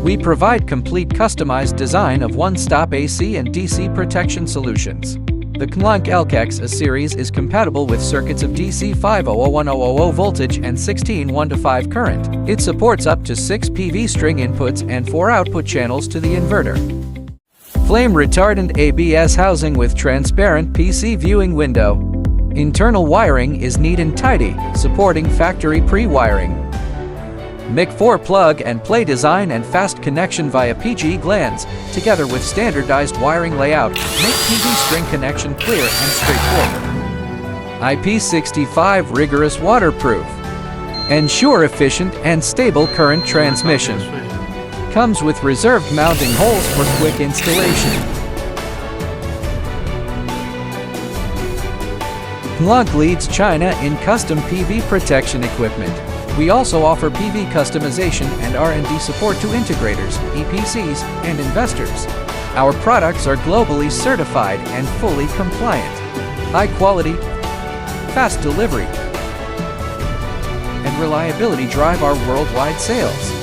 We provide complete customized design of one-stop AC and DC protection solutions. The CNLONQ LQX-A series is compatible with circuits of DC 5001000 voltage and 16 1-to-5 current. It supports up to 6 PV string inputs and 4 output channels to the inverter. Flame retardant ABS housing with transparent PC viewing window. Internal wiring is neat and tidy, supporting factory pre-wiring. MIC4 plug and play design and fast connection via PG glands, together with standardized wiring layout, make PV string connection clear and straightforward. IP65 rigorous waterproof. Ensure efficient and stable current transmission. Comes with reserved mounting holes for quick installation. CNLONQ leads China in custom PV protection equipment. We also offer PV customization and R&D support to integrators, EPCs, and investors. Our products are globally certified and fully compliant. High quality, fast delivery, and reliability drive our worldwide sales.